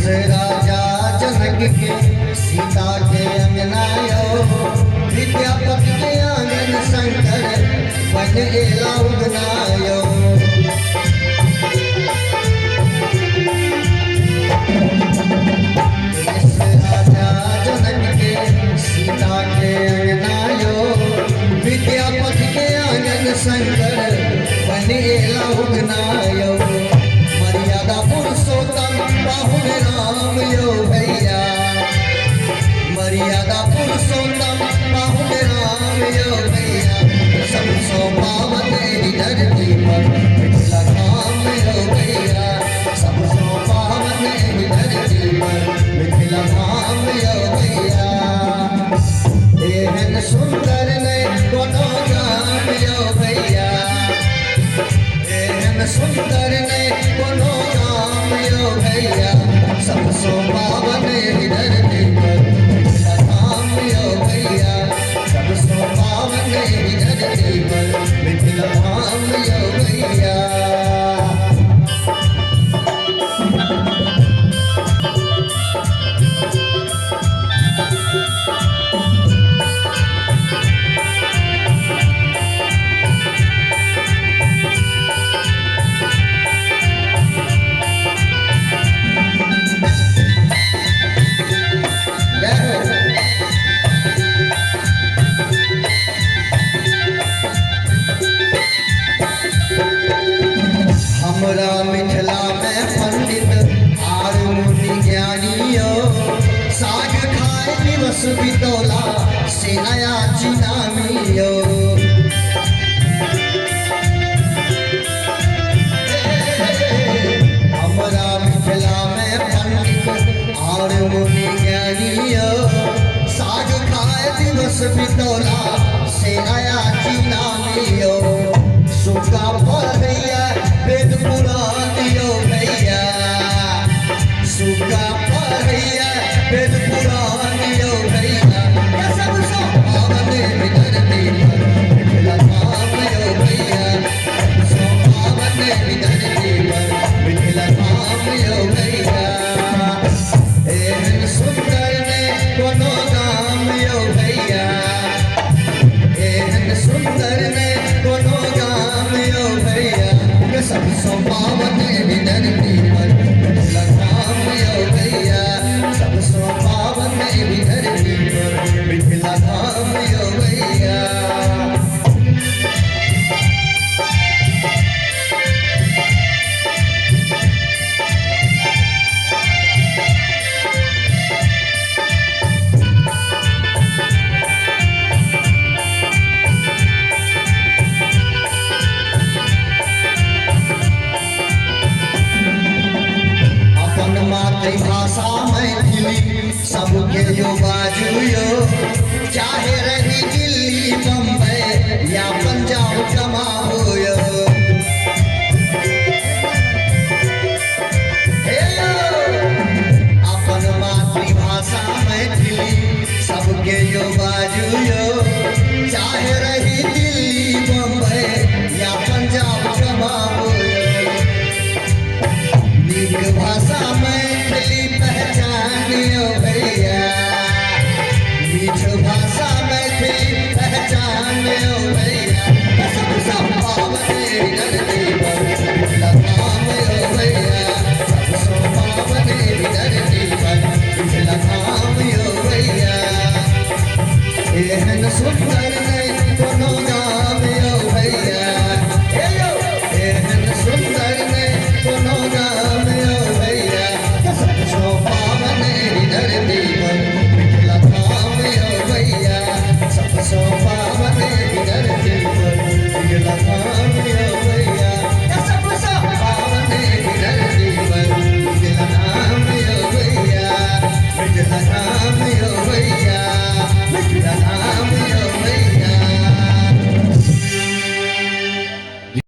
राजा जनक के सीता के अंगनायो, विद्यापति के आंगन शंकर बन एला उगनायो। इस राजा जनक के सीता के अंगनायो, विद्यापति के आंगन शंकर बन एला उगनायो। मर्यादा पुरुषोत्तम बाहुन राम यो भैया, मर्यादा पुरुषोत्तम बाहुन राम यो भैया। सब सो पावन धरती पर मिथिला धाम यो भैया, सब सो पावन धरती पर मिथिला धाम यो भैया। एहन सुंदर ने कोनो गाम यो भैया, एहन सुंदर ने कोनो गाम यो भैया। सब सो पावन धरती पर मिथिला धाम यो भैया, सब सो पावन धरती पर मिथिला धाम यो भैया। हमरा मिथिला में पंडित आर मुनि ज्ञानियो, साग खाए दिवस बितौला से नया चिनामियो। हमरा मिथिला में पंडित आर मुनि ज्ञानियो, साग खाए दिवस बितौला से नया चिनामियो। सुखा पढ़ैया वेद पुराण यो भैया, सुखा पढ़ैया वेद पुराण यो भैया। सब सो पावन धरती पर मिथिला धाम यो भैया, सब सो पावन धरती पर मिथिला धाम यो भैया। एहन सुंदर ने कोनो गाम यो भैया, एहन सुंदर ने कोनो गाम यो भैया। सब सो पावन धरती पर मिथिला धाम यो भैया, सब सो पावन धरती पर मिथिला धाम यो भैया। मातृभाषा मैथिली सबके युवा